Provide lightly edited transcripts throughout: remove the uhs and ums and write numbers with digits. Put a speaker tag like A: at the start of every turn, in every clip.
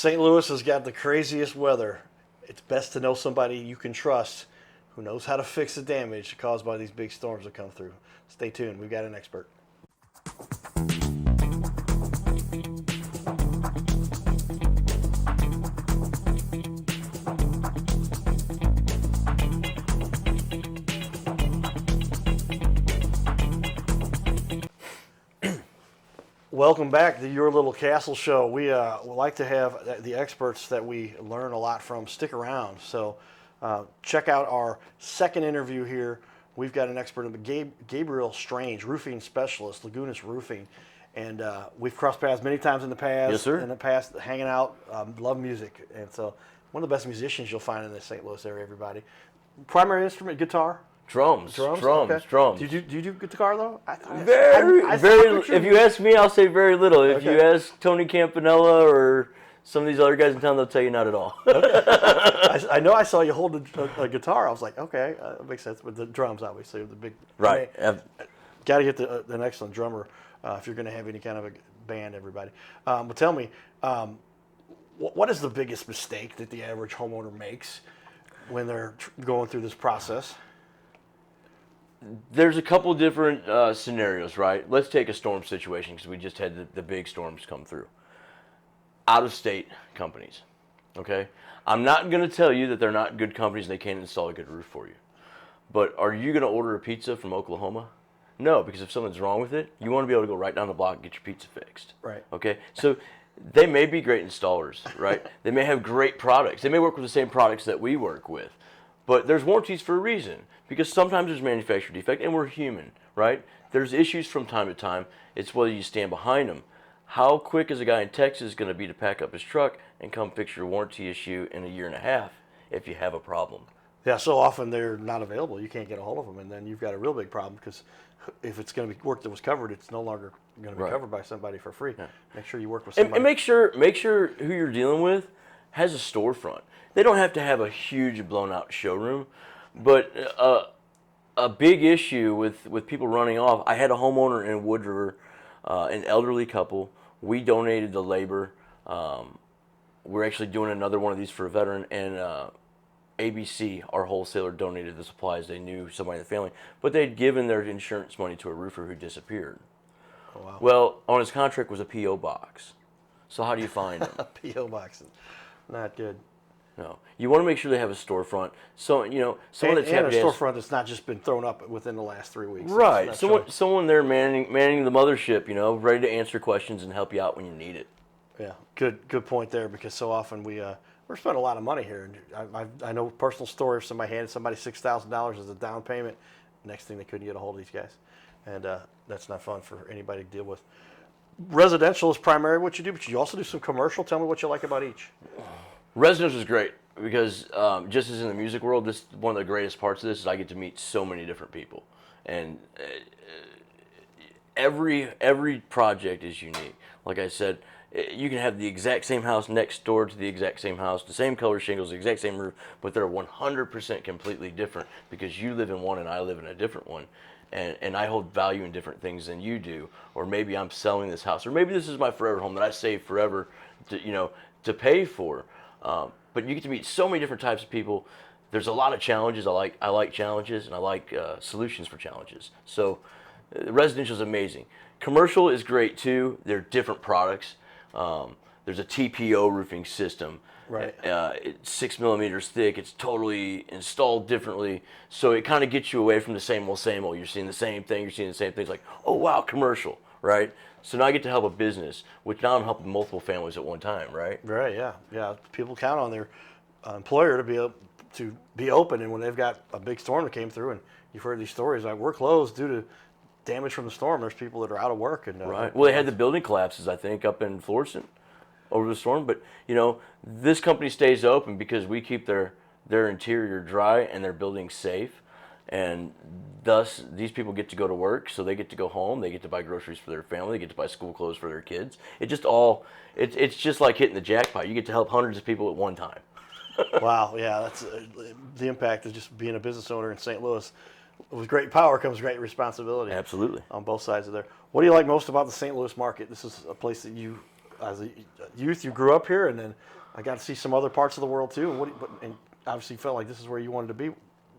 A: St. Louis has got the craziest weather. It's best to know somebody you can trust who knows how to fix the damage caused by these big storms that come through. Stay tuned. We've got an expert. Welcome back to Your Little Castle Show. We like to have the experts that we learn a lot from stick around. So check out our second interview here. We've got an expert, Gabriel Strange, roofing specialist, Lagunas Roofing. And we've crossed paths many times in the past.
B: Yes, sir.
A: In the past, hanging out, love music. And so one of the best musicians you'll find in the St. Louis area, everybody. Primary instrument, guitar?
B: Drums.
A: Okay.
B: Drums.
A: Do you do guitar though?
B: Very. If you ask me, I'll say very little. If you ask Tony Campanella or some of these other guys in town, they'll tell you not at all.
A: I know I saw you hold a guitar. I was like, okay, that makes sense. But the drums, obviously, are the big.
B: Right.
A: Got to get an excellent drummer if you're going to have any kind of a band, everybody. But tell me, what is the biggest mistake that the average homeowner makes when they're going through this process?
B: There's a couple different scenarios, right? Let's take a storm situation because we just had the big storms come through. Out-of-state companies, okay? I'm not going to tell you that they're not good companies and they can't install a good roof for you. But are you going to order a pizza from Oklahoma? No, because if something's wrong with it, you want to be able to go right down the block and get your pizza fixed.
A: Right.
B: Okay? So they may be great installers, right? They may have great products. They may work with the same products that we work with. But there's warranties for a reason, because sometimes there's manufacturer defect, and we're human, right? There's issues from time to time. It's whether you stand behind them. How quick is a guy in Texas going to be to pack up his truck and come fix your warranty issue in a year and a half if you have a problem?
A: Yeah, so often they're not available. You can't get a hold of them, and then you've got a real big problem because if it's going to be work that was covered, it's no longer going to be covered by somebody for free. Yeah. Make sure you work with somebody.
B: And make sure who you're dealing with has a storefront. They don't have to have a huge blown-out showroom, but a big issue with people running off. I had a homeowner in Wood River, an elderly couple. We donated the labor. We're actually doing another one of these for a veteran, and ABC, our wholesaler, donated the supplies. They knew somebody in the family, but they'd given their insurance money to a roofer who disappeared.
A: Oh, wow.
B: Well, on his contract was a P.O. box. So how do you find him?
A: A P.O. box, not good.
B: No, you want to make sure they have a storefront. So someone that's happy
A: a storefront that's not just been thrown up within the last 3 weeks.
B: Right, someone there manning the mothership, ready to answer questions and help you out when you need it.
A: Yeah, good point there, because so often we're spending a lot of money here. I know a personal story of somebody handed somebody $6,000 as a down payment. Next thing, they couldn't get a hold of these guys, and that's not fun for anybody to deal with. Residential is primarily what you do, but you also do some commercial. Tell me what you like about each.
B: Residential is great because just as in the music world, this one of the greatest parts of this is I get to meet so many different people, and every project is unique. Like I said, you can have the exact same house next door to the exact same house, the same color shingles, the exact same roof, but they're 100% completely different because you live in one and I live in a different one. And I hold value in different things than you do, or maybe I'm selling this house, or maybe this is my forever home that I save forever to pay for. But you get to meet so many different types of people. There's a lot of challenges. I like challenges, and I like solutions for challenges. So residential is amazing. Commercial is great too. They're different products. There's a TPO roofing system.
A: Right.
B: It's 6 millimeters thick. It's totally installed differently. So it kind of gets you away from the same old. You're seeing the same thing. You're seeing the same things. Like, oh wow, commercial, right? So now I get to help a business, which now I'm helping multiple families at one time, right?
A: Right. Yeah. People count on their employer to be open, and when they've got a big storm that came through, and you've heard these stories, like we're closed due to damage from the storm. There's people that are out of work, and
B: right. Well, they had the building collapses, I think, up in Florissant over the storm. But this company stays open because we keep their interior dry and their buildings safe, and thus these people get to go to work, so they get to go home, they get to buy groceries for their family, they get to buy school clothes for their kids. It's just like hitting the jackpot. You get to help hundreds of people at one time.
A: Wow, yeah, that's the impact of just being a business owner in St. Louis. With great power comes great responsibility.
B: Absolutely.
A: On both sides of there. What do you like most about the St. Louis market? This is a place that you as a youth, you grew up here, and then I got to see some other parts of the world too. And obviously, you felt like this is where you wanted to be.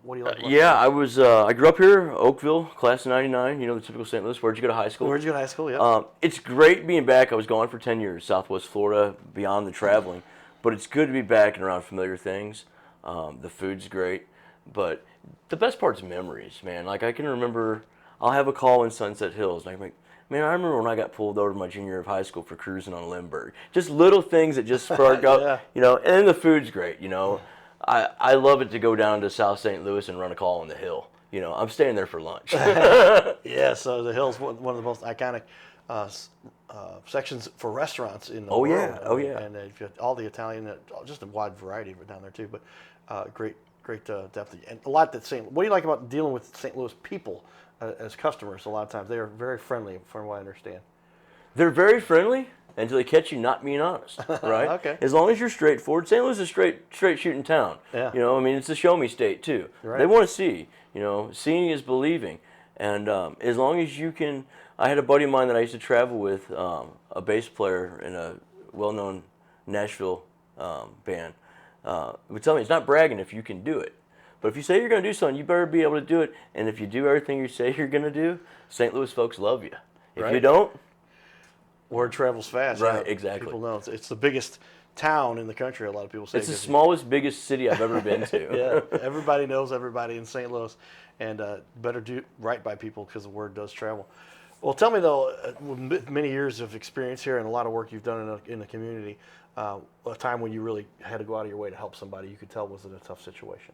A: What do you like?
B: Yeah, I was. I grew up here, Oakville, class of '99. You know, the typical St. Louis. Where'd you go to high school?
A: Where'd you go to high school? Yeah.
B: It's great being back. I was gone for 10 years, Southwest Florida, beyond the traveling. But it's good to be back and around familiar things. The food's great. But the best part's memories, man. Like, I can remember, I'll have a call in Sunset Hills, and I'm like, man, I remember when I got pulled over my junior year of high school for cruising on Lindbergh. Just little things that just spark up,
A: Yeah.
B: you know. And then the food's great, you know. I love it to go down to South St. Louis and run a call on the Hill. You know, I'm staying there for lunch.
A: Yeah, so the Hill's one of the most iconic sections for restaurants in the world.
B: Yeah, oh yeah.
A: And you've got all the Italian, just a wide variety of it down there too. But great depth and a lot that St. What do you like about dealing with St. Louis people as customers? A lot of times they are very friendly, from what I understand.
B: They're very friendly until they catch you not being honest, right?
A: Okay.
B: As long as you're straightforward. St. Louis is a straight shooting town.
A: Yeah.
B: You know, I mean, it's a show me state too.
A: Right.
B: They want to see. You know, seeing is believing, and as long as you can. I had a buddy of mine that I used to travel with, a bass player in a well-known Nashville band. Would tell me it's not bragging if you can do it, but if you say you're going to do something, you better be able to do it. And if you do everything you say you're going to do, St. Louis folks love you. If
A: Right.
B: you don't,
A: Word travels fast.
B: Right,
A: Yeah.
B: exactly.
A: People know it's the biggest town in the country. A lot of people say
B: it's the smallest, biggest city I've ever been to.
A: Yeah, everybody knows everybody in St. Louis, and better do right by people because the word does travel. Well, tell me though, with many years of experience here and a lot of work you've done in the community, a time when you really had to go out of your way to help somebody you could tell was in a tough situation.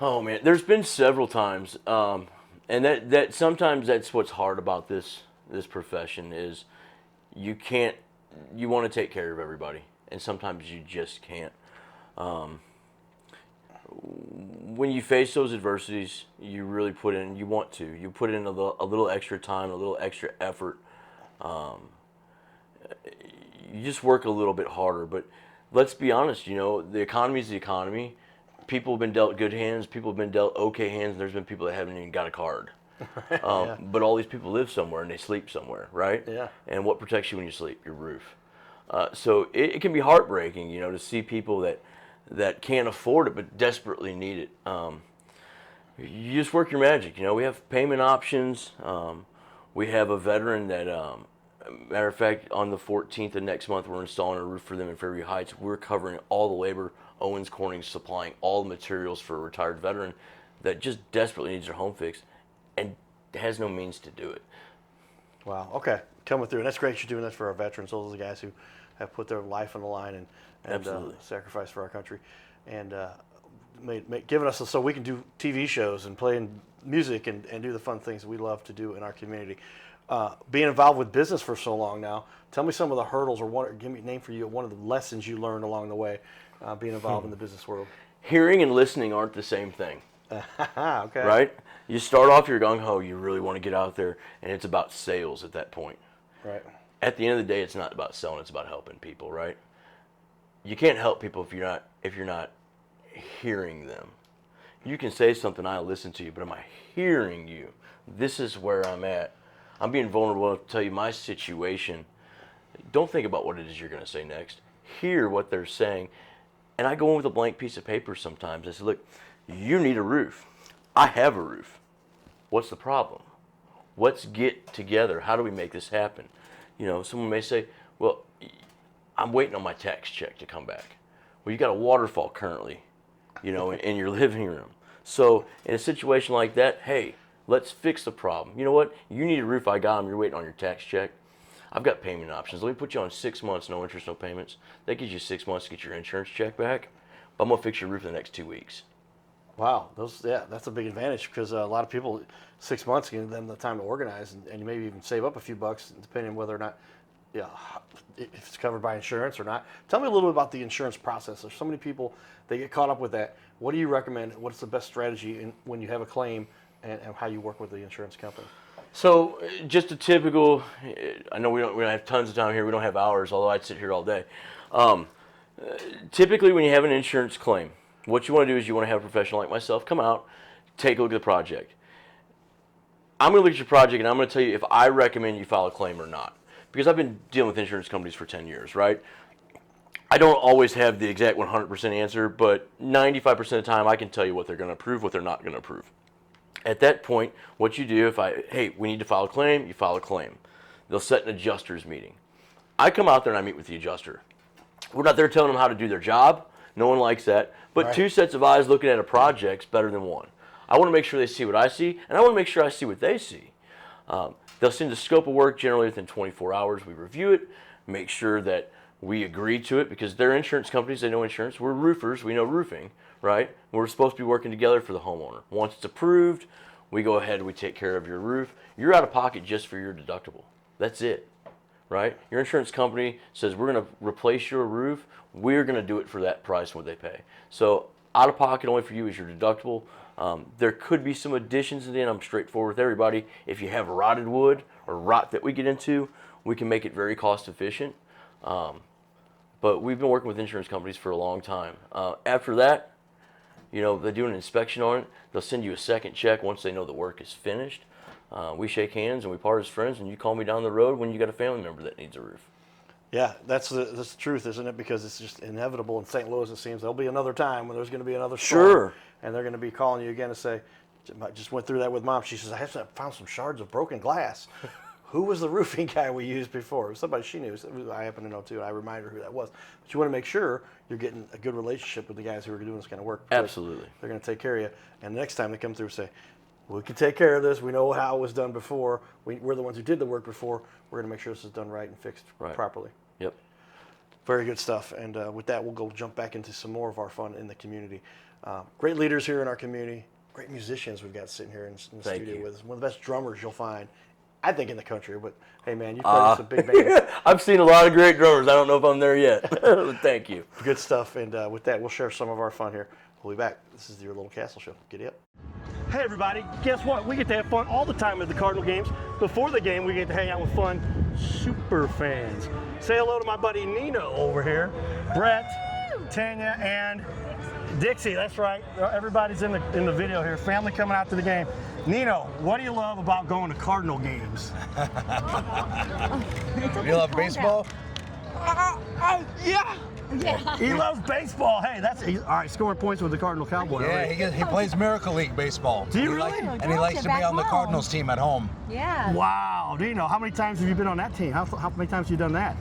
B: Oh man, there's been several times, and that sometimes that's what's hard about this profession is you want to take care of everybody, and sometimes you just can't. When you face those adversities, you really put in a little extra time, a little extra effort. You just work a little bit harder. But let's be honest, you know, the economy is the economy. People have been dealt good hands. People have been dealt okay hands. And there's been people that haven't even got a card.
A: Yeah.
B: But all these people live somewhere and they sleep somewhere, right?
A: Yeah.
B: And what protects you when you sleep? Your roof. So it can be heartbreaking, you know, to see people that can't afford it but desperately need it. You just work your magic. You know, we have payment options. We have a veteran that, matter of fact, on the 14th of next month, we're installing a roof for them in Fairview Heights. We're covering all the labor. Owens Corning supplying all the materials for a retired veteran that just desperately needs their home fixed and has no means to do it.
A: Wow. Okay. Coming through, and that's great. You're doing that for our veterans. Those are the guys who have put their life on the line and
B: Absolutely.
A: sacrificed for our country, and given us so we can do TV shows and play music and do the fun things we love to do in our community. Being involved with business for so long now, tell me some of the hurdles or give me a name for you. One of the lessons you learned along the way, being involved in the business world.
B: Hearing and listening aren't the same thing.
A: Okay.
B: Right? You start off, you're gung ho, you really want to get out there, and it's about sales at that point.
A: Right.
B: At the end of the day, it's not about selling, it's about helping people, right? You can't help people if you're not hearing them. You can say something, I'll listen to you, but am I hearing you? This is where I'm at. I'm being vulnerable to tell you my situation. Don't think about what it is you're going to say next. Hear what they're saying. And I go in with a blank piece of paper sometimes. I say, look, you need a roof. I have a roof. What's the problem? Let's get together. How do we make this happen? You know, someone may say, well, I'm waiting on my tax check to come back. Well, you got a waterfall currently, you know, in your living room. So in a situation like that, hey, let's fix the problem. You know what? You need a roof. I got them. You're waiting on your tax check. I've got payment options. Let me put you on 6 months, no interest, no payments. That gives you 6 months to get your insurance check back. But I'm going to fix your roof in the next 2 weeks.
A: Wow, that's a big advantage because a lot of people, 6 months give them the time to organize and you maybe even save up a few bucks depending on whether or not, if it's covered by insurance or not. Tell me a little bit about the insurance process. There's so many people they get caught up with that. What do you recommend? What's the best strategy when you have a claim and how you work with the insurance company?
B: So just a typical, I know we don't have tons of time here. We don't have hours, although I'd sit here all day. Typically when you have an insurance claim, what you want to do is you want to have a professional like myself come out, take a look at the project. I'm going to look at your project and I'm going to tell you if I recommend you file a claim or not. because I've been dealing with insurance companies for 10 years, right? I don't always have the exact 100% answer, but 95% of the time I can tell you what they're going to approve, what they're not going to approve. At that point, what you do, hey, we need to file a claim, you file a claim. They'll set an adjuster's meeting. I come out there and I meet with the adjuster. We're not there telling them how to do their job. No one likes that. But
A: Right.
B: two sets of eyes looking at a project's better than one. I want to make sure they see what I see, and I want to make sure I see what they see. They'll send a scope of work generally within 24 hours. We review it, make sure that we agree to it, because they're insurance companies, they know insurance. We're roofers, we know roofing, right? We're supposed to be working together for the homeowner. Once it's approved, we go ahead and we take care of your roof. You're out of pocket just for your deductible. That's it, right? Your insurance company says we're going to replace your roof. We're going to do it for that price what they pay. So out of pocket only for you is your deductible. There could be some additions, and then I'm straightforward with everybody. If you have rotted wood or rot that we get into, we can make it very cost efficient. But we've been working with insurance companies for a long time. After that, you know, they do an inspection on it. They'll send you a second check once they know the work is finished. We shake hands and we part as friends, and you call me down the road when you got a family member that needs a roof.
A: Yeah, that's the truth, isn't it? Because it's just inevitable in St. Louis, it seems. There'll be another time when there's going to be another storm.
B: Sure.
A: And they're going to be calling you again to say, I just went through that with Mom. She says, I found some shards of broken glass. Who was the roofing guy we used before? It was somebody she knew. I happen to know, too. I remind her who that was. But you want to make sure you're getting a good relationship with the guys who are doing this kind of work.
B: Absolutely.
A: They're going to take care of you. And the next time they come through and say, we can take care of this. We know how it was done before. We're the ones who did the work before. We're going to make sure this is done right and fixed properly.
B: Yep.
A: Very good stuff. And with that, we'll go jump back into some more of our fun in the community. Great leaders here in our community. Great musicians we've got sitting here in the studio with us. One of the best drummers you'll find, I think, in the country. But hey, man, you played with some big bands.
B: I've seen a lot of great drummers. I don't know if I'm there yet. Thank you.
A: Good stuff. And with that, we'll share some of our fun here. We'll be back. This is Your Little Castle Show. Giddy up. Hey, everybody. Guess what? We get to have fun all the time at the Cardinal games. Before the game, we get to hang out with fun super fans. Say hello to my buddy Nino over here, Brett, Tanya, and Dixie. That's right. Everybody's in the video here. Family coming out to the game. Nino, what do you love about going to Cardinal games?
C: You love baseball?
A: Yeah.
D: Yeah.
A: He loves baseball. Hey, all right. Scoring points with the Cardinal Cowboy.
C: Yeah, he plays Miracle League baseball.
A: Do you really?
C: And he likes to be on the Cardinals team at home.
D: Yeah.
A: Wow. Do you know how many times have you been on that team? How many times have you done that?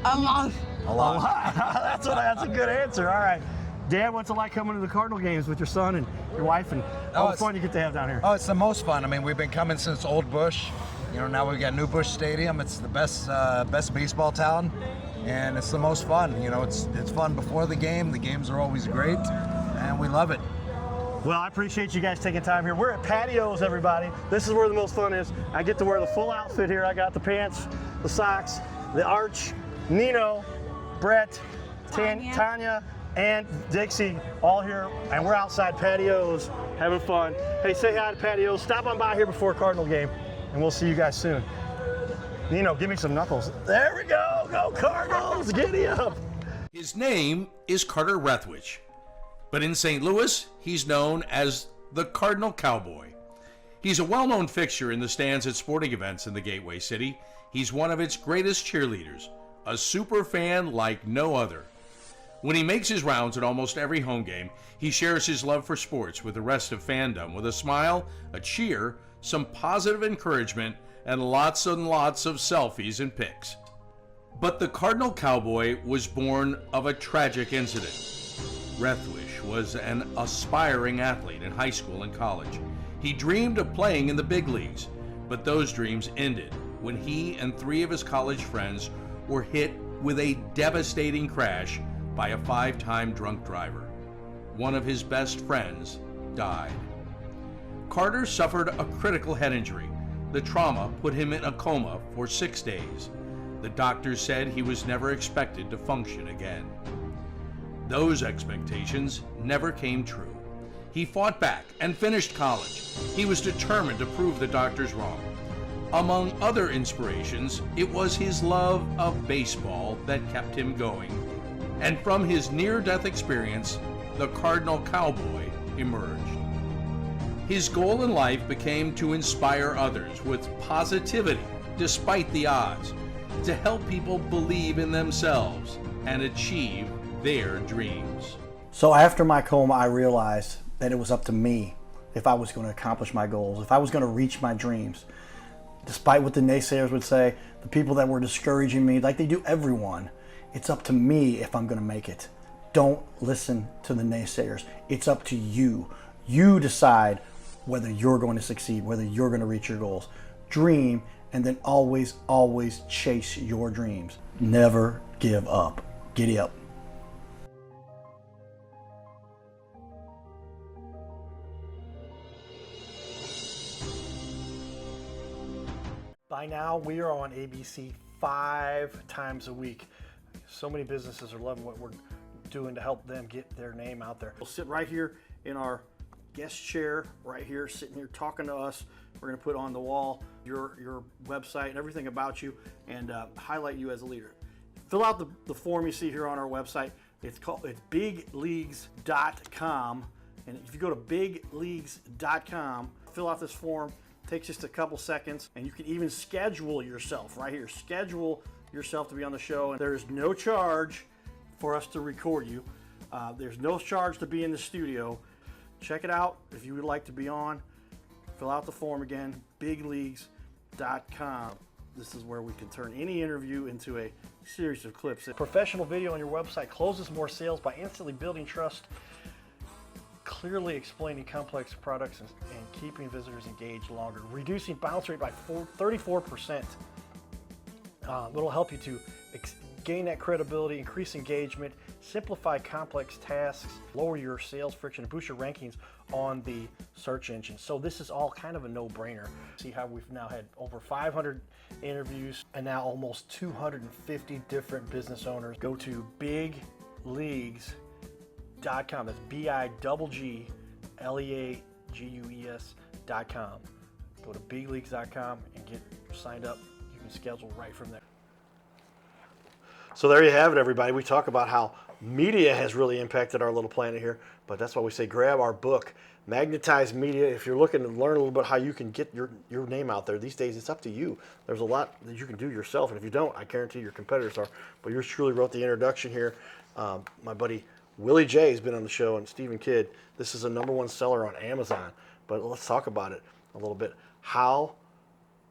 C: A lot.
A: That's a good answer. All right. Dad, what's it like coming to the Cardinal games with your son and your wife and all the fun you get to have down here?
C: Oh, it's the most fun. I mean, we've been coming since Old Bush. You know, now we've got New Bush Stadium. It's the best baseball town, and it's the most fun. You know, it's fun before the game. The games are always great, and we love it.
A: Well, I appreciate you guys taking time here. We're at Patios, everybody. This is where the most fun is. I get to wear the full outfit here. I got the pants, the socks, the arch, Nino, Brett, Tanya, and Dixie all here, and we're outside Patios having fun. Hey, say hi to Patios. Stop on by here before a Cardinal game, and we'll see you guys soon. Nino, give me some knuckles. There we go. Go Cardinals. Giddy up.
E: His name is Carter Rethwich, but in St. Louis, he's known as the Cardinal Cowboy. He's a well-known fixture in the stands at sporting events in the Gateway City. He's one of its greatest cheerleaders, a super fan like no other. When he makes his rounds at almost every home game, he shares his love for sports with the rest of fandom with a smile, a cheer, some positive encouragement, and lots of selfies and pics. But the Cardinal Cowboy was born of a tragic incident. Rethwich was an aspiring athlete in high school and college. He dreamed of playing in the big leagues, but those dreams ended when he and 3 of his college friends were hit with a devastating crash by a 5-time drunk driver. One of his best friends died. Carter suffered a critical head injury. The trauma put him in a coma for 6 days. The doctors said he was never expected to function again. Those expectations never came true. He fought back and finished college. He was determined to prove the doctors wrong. Among other inspirations, it was his love of baseball that kept him going. And from his near-death experience, the Cardinal Cowboy emerged. His goal in life became to inspire others with positivity despite the odds, to help people believe in themselves and achieve their dreams.
D: So after my coma, I realized that it was up to me if I was going to accomplish my goals, if I was going to reach my dreams. Despite what the naysayers would say, the people that were discouraging me, like they do everyone, it's up to me if I'm going to make it. Don't listen to the naysayers. It's up to you. You decide whether you're going to succeed, whether you're going to reach your goals. Dream, and then always, always chase your dreams. Never give up. Giddy up. By now, we are on ABC 5 times a week. So many businesses are loving what we're doing to help them get their name out there. We'll sit right here in our guest chair, right here, sitting here talking to us. We're going to put on the wall your website and everything about you, and highlight you as a leader. Fill out the form you see here on our website. It's bigleagues.com, and if you go to bigleagues.com, fill out this form. Takes just a couple seconds, and you can even schedule yourself right here. Schedule yourself to be on the show, and there's no charge for us to record you. There's no charge to be in the studio. Check it out if you would like to be on. Fill out the form again, bigleagues.com. This is where we can turn any interview into a series of clips. Professional video on your website closes more sales by instantly building trust, clearly explaining complex products, and keeping visitors engaged longer, reducing bounce rate by 34%. It'll help you to gain that credibility, increase engagement, simplify complex tasks, lower your sales friction, and boost your rankings on the search engine. So this is all kind of a no-brainer. See how we've now had over 500 interviews and now almost 250 different business owners. Go to bigleagues.com. That's bigleagues.com. Go to bigleagues.com and get signed up. You can schedule right from there.
A: So there you have it, everybody. We talk about how media has really impacted our little planet here, but that's why we say grab our book, Magnetize Media. If you're looking to learn a little bit how you can get your name out there these days, it's up to you. There's a lot that you can do yourself, and if you don't, I guarantee your competitors are. But yours truly wrote the introduction here. My buddy Willie J has been on the show, and Stephen Kidd. This is a #1 seller on Amazon. But let's talk about it a little bit. How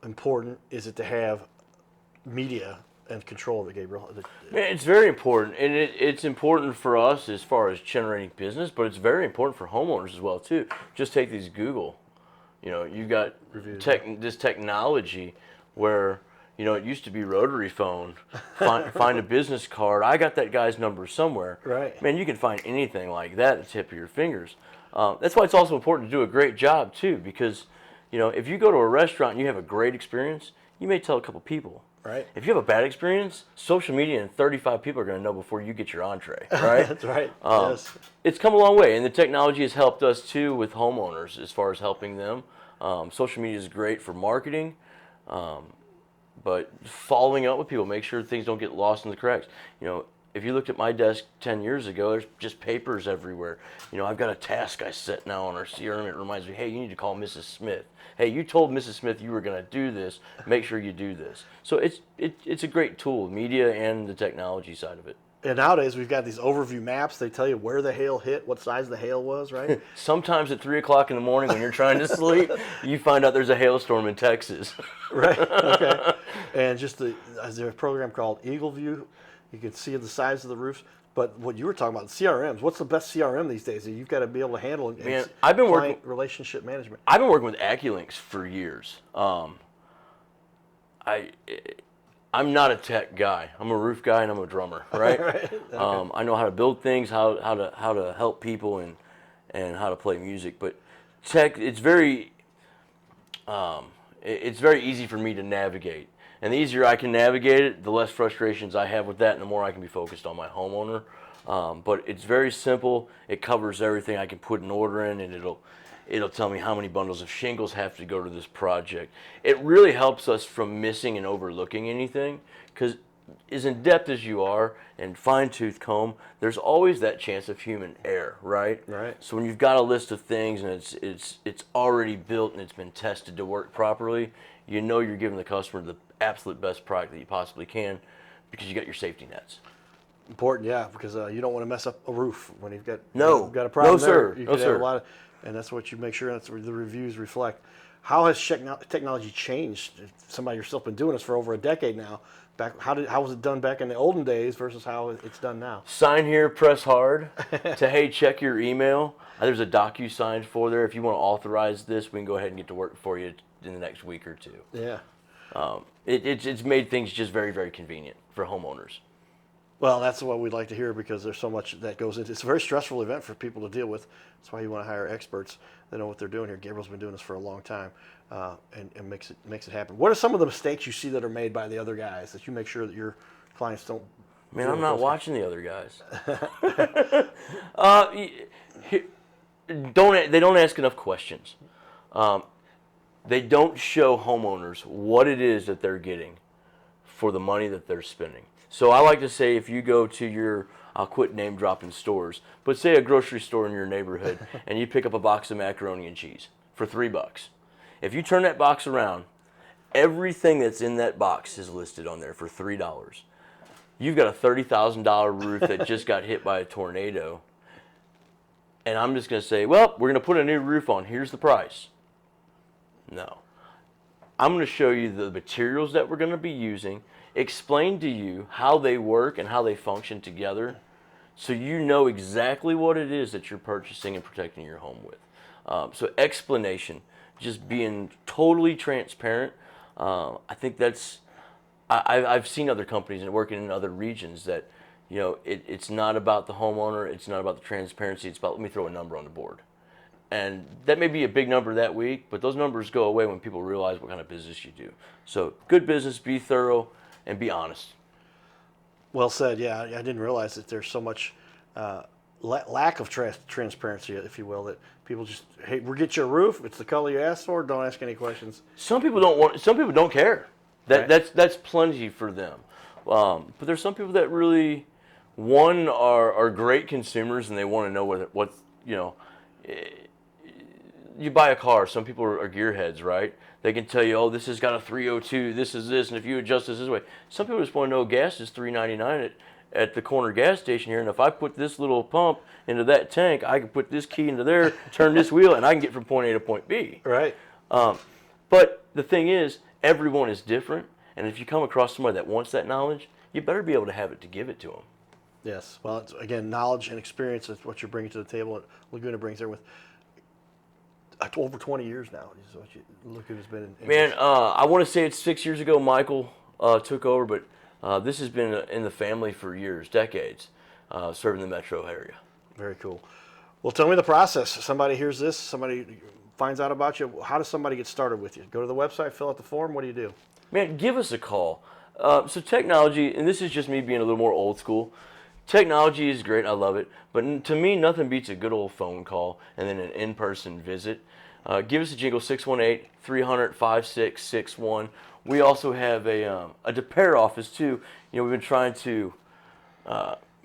A: important is it to have media and control of it, Gabriel?
B: Man, it's very important, and it's important for us as far as generating business, but it's very important for homeowners as well too. Just take these Google. You've got this technology where it used to be rotary phone. Find a business card. I got that guy's number somewhere.
A: Right.
B: Man, you can find anything like that at the tip of your fingers. That's why it's also important to do a great job too, because if you go to a restaurant and you have a great experience, you may tell a couple people.
A: Right.
B: If you have a bad experience, social media and 35 people are going to know before you get your entree, right?
A: That's right. Yes.
B: It's come a long way, and the technology has helped us too with homeowners as far as helping them. Social media is great for marketing, but following up with people, make sure things don't get lost in the cracks. If you looked at my desk 10 years ago, there's just papers everywhere. I've got a task I set now on our CRM. It reminds me, hey, you need to call Mrs. Smith. Hey, you told Mrs. Smith you were going to do this. Make sure you do this. So it's a great tool, media and the technology side of it.
A: And nowadays we've got these overview maps. They tell you where the hail hit, what size the hail was, right?
B: Sometimes at 3 o'clock in the morning when you're trying to sleep, you find out there's a hailstorm in Texas.
A: Right. Okay. And there's a program called Eagle View. You can see the size of the roofs. But what you were talking about, CRMs, what's the best CRM these days that you've got to be able to handle?
B: Man, I've been working
A: relationship management.
B: I've been working with AccuLinks for years. I'm not a tech guy. I'm a roof guy and I'm a drummer, right? Right. Okay. I know how to build things, how to help people, and how to play music. But tech, it's very easy for me to navigate. And the easier I can navigate it, the less frustrations I have with that, and the more I can be focused on my homeowner. But it's very simple. It covers everything. I can put an order in, and it'll tell me how many bundles of shingles have to go to this project. It really helps us from missing and overlooking anything, because as in-depth as you are and fine-tooth comb, there's always that chance of human error, right?
A: Right.
B: So when you've got a list of things and it's already built and it's been tested to work properly, you know you're giving the customer the absolute best product that you possibly can because you got your safety nets.
A: Important, yeah, because you don't want to mess up a roof when you've got
B: No.
A: got a problem
B: No,
A: there.
B: sir.
A: You
B: No,
A: could have
B: sir.
A: a lot of, and that's what you make sure that's what the reviews reflect. How has technology changed? Somebody yourself been doing this for over a decade now. How was it done back in the olden days versus how it's done now?
B: Sign here, press hard to, hey, check your email. There's a DocuSign for there. If you want to authorize this, we can go ahead and get to work for you in the next week or two.
A: Yeah.
B: It's made things just very, very convenient for homeowners.
A: Well, that's what we'd like to hear because there's so much that goes into it. It's a very stressful event for people to deal with. That's why you want to hire experts that know what they're doing here. Gabriel's been doing this for a long time and makes it happen. What are some of the mistakes you see that are made by the other guys that you make sure that your clients don't?
B: Man, I'm not watching the other guys. They don't ask enough questions. They don't show homeowners what it is that they're getting for the money that they're spending. So I like to say if you go to your, I'll quit name dropping stores, but say a grocery store in your neighborhood and you pick up a box of macaroni and cheese for $3. If you turn that box around, everything that's in that box is listed on there for $3. You've got a $30,000 roof that just got hit by a tornado. And I'm just going to say, well, we're going to put a new roof on. Here's the price. No. I'm going to show you the materials that we're going to be using, explain to you how they work and how they function together so you know exactly what it is that you're purchasing and protecting your home with. So explanation, just being totally transparent. I think that's, I've seen other companies and working in other regions that, you know, it's not about the homeowner, it's not about the transparency, it's about let me throw a number on the board. And that may be a big number that week, but those numbers go away when people realize what kind of business you do. So good business, be thorough, and be honest.
A: Well said. Yeah, I didn't realize that there's so much lack of transparency, if you will, that people just, hey, we'll get you a roof. It's the color you asked for. Don't ask any questions.
B: Some people don't want. Some people don't care.
A: Right.
B: That's plenty for them. But there's some people that really, one, are great consumers and they want to know what you know. You buy a car. Some people are gearheads, right? They can tell you, oh, this has got a 302. This is this, and if you adjust this way, some people just want to know gas is $3.99 at the corner gas station here, and if I put this little pump into that tank, I can put this key into there, turn this wheel, and I can get from point A to point B.
A: Right.
B: But the thing is, everyone is different, and if you come across somebody that wants that knowledge, you better be able to have it to give it to them.
A: Yes. Well, it's, again, knowledge and experience is what you're bringing to the table. And Laguna brings there with over 20 years now. Is what Laguna's been in.
B: Man, I want to say it's 6 years ago Michael took over, but this has been in the family for years, decades, serving the metro area.
A: Very cool. Well, tell me the process. Somebody hears this, somebody finds out about you. How does somebody get started with you? Go to the website, fill out the form. What do you do?
B: Man, give us a call. So technology, and this is just me being a little more old school, technology is great, I love it, but to me, nothing beats a good old phone call and then an in-person visit. Give us a jingle, 618-300-5661. We also have a repair office too. You know, we've been trying to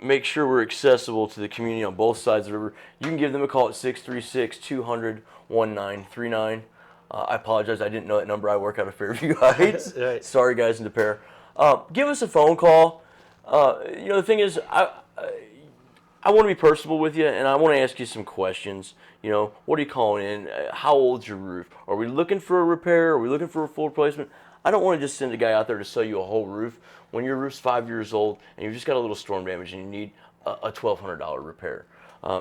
B: make sure we're accessible to the community on both sides of the river. You can give them a call at 636-200-1939. I apologize, I didn't know that number. I work out of Fairview Heights.
A: Right.
B: Sorry, guys in repair. Give us a phone call. You know, the thing is, I want to be personable with you, and I want to ask you some questions. You know, what are you calling in? How old's your roof? Are we looking for a repair? Are we looking for a full replacement? I don't want to just send a guy out there to sell you a whole roof when your roof's 5 years old and you've just got a little storm damage and you need a $1,200 repair.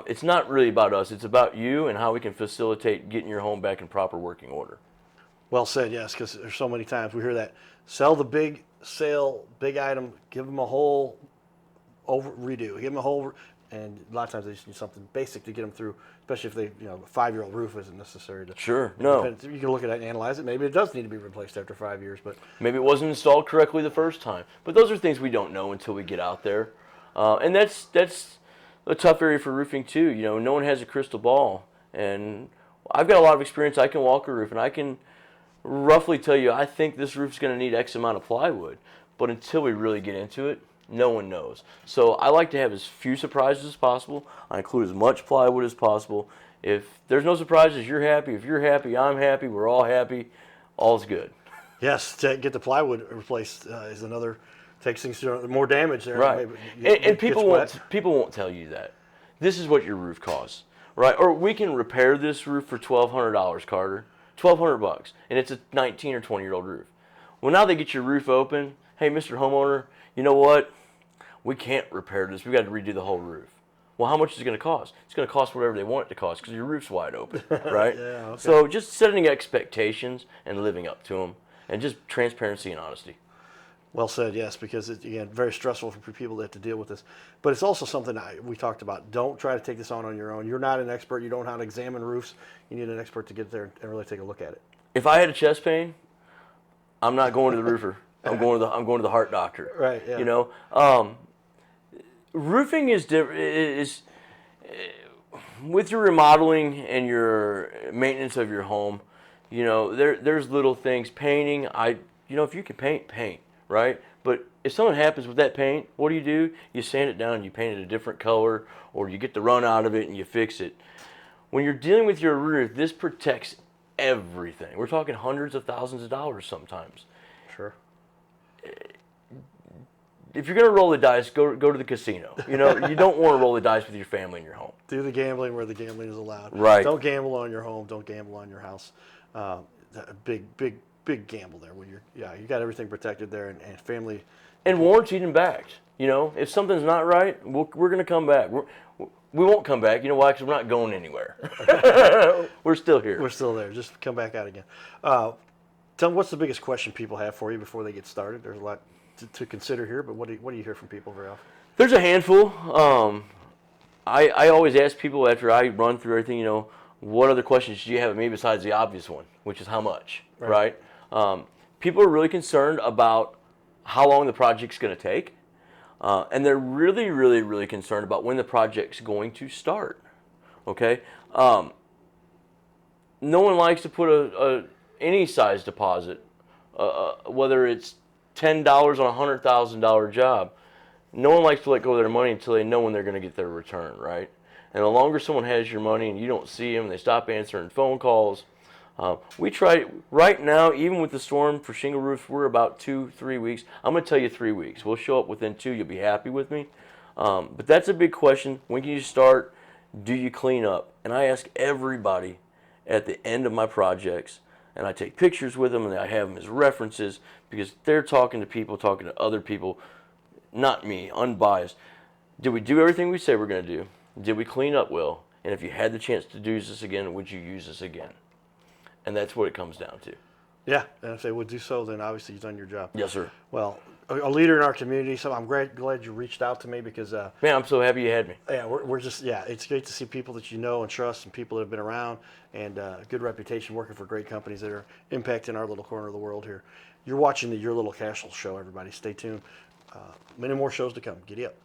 B: It's not really about us. It's about you and how we can facilitate getting your home back in proper working order.
A: Well said, yes, because there's so many times we hear that. Sell the big sale, big item, give them a whole redo. Give them a whole, and a lot of times they just need something basic to get them through, especially if they, you know, a 5-year-old roof isn't necessary to.
B: Sure, no.
A: You can look at it and analyze it. Maybe it does need to be replaced after 5 years, but.
B: Maybe it wasn't installed correctly the first time. But those are things we don't know until we get out there. And that's a tough area for roofing too. You know, no one has a crystal ball. And I've got a lot of experience. I can walk a roof and I can roughly tell you, I think this roof's going to need X amount of plywood. But until we really get into it, no one knows. So I like to have as few surprises as possible. I include as much plywood as possible. If there's no surprises, you're happy. If you're happy, I'm happy. We're all happy. All's good.
A: Yes, to get the plywood replaced is another, takes things to more damage there.
B: Right.
A: Maybe
B: And people
A: wet.
B: won't tell you that. This is what your roof costs, right? Or we can repair this roof for $1,200, Carter. $1,200, and it's a 19 or 20-year-old roof. Well, now they get your roof open. Hey, Mr. Homeowner, you know what? We can't repair this. We got to redo the whole roof. Well, how much is it going to cost? It's going to cost whatever they want it to cost because your roof's wide open, right?
A: Yeah, okay.
B: So just setting expectations and living up to them, and just transparency and honesty.
A: Well said, yes, because it's, again, very stressful for people that have to deal with this. But it's also something we talked about. Don't try to take this on your own. You're not an expert. You don't know how to examine roofs. You need an expert to get there and really take a look at it.
B: If I had a chest pain, I'm not going to the roofer. I'm going to the heart doctor.
A: Right, yeah.
B: You know, roofing is different. With your remodeling and your maintenance of your home, you know, there's little things. Painting, if you can paint, right? But if something happens with that paint, what do? You sand it down and you paint it a different color, or you get the run out of it and you fix it. When you're dealing with your roof, this protects everything. We're talking hundreds of thousands of dollars sometimes.
A: Sure.
B: If you're going to roll the dice, go to the casino. You know, you don't want to roll the dice with your family in your home.
A: Do the gambling where the gambling is allowed.
B: Right.
A: Don't gamble on your home. Don't gamble on your house. Big gamble there. When you got everything protected there, and family.
B: And warranted and backed. You know, if something's not right, we're going to come back. We won't come back. You know why? Because we're not going anywhere. We're still here.
A: We're still there. Just come back out again. Tell me, what's the biggest question people have for you before they get started? There's a lot to consider here, but what do you hear from people very often?
B: There's a handful. I always ask people after I run through everything, you know, what other questions do you have of me besides the obvious one, which is how much, right? People are really concerned about how long the project's going to take, and they're really, really, really concerned about when the project's going to start, okay? No one likes to put any size deposit, whether it's $10 on a $100,000 job. No one likes to let go of their money until they know when they're going to get their return, right? And the longer someone has your money and you don't see them, they stop answering phone calls. We try right now, even with the storm for shingle roofs, we're about 2-3 weeks. I'm going to tell you 3 weeks. We'll show up within 2. You'll be happy with me. But that's a big question. When can you start? Do you clean up? And I ask everybody at the end of my projects, and I take pictures with them, and I have them as references because they're talking to people, talking to other people, not me, unbiased. Did we do everything we said we're going to do? Did we clean up well? And if you had the chance to do this again, would you use this again? And that's what it comes down to.
A: Yeah, and if they would do so, then obviously you've done your job.
B: Yes, sir.
A: Well, a leader in our community, so I'm glad you reached out to me because
B: Man, I'm so happy you had me.
A: yeah, we're just, it's great to see people that you know and trust and people that have been around and good reputation working for great companies that are impacting our little corner of the world here. You're watching the Your Little Castle show, everybody. Stay tuned. Many more shows to come. Giddy up.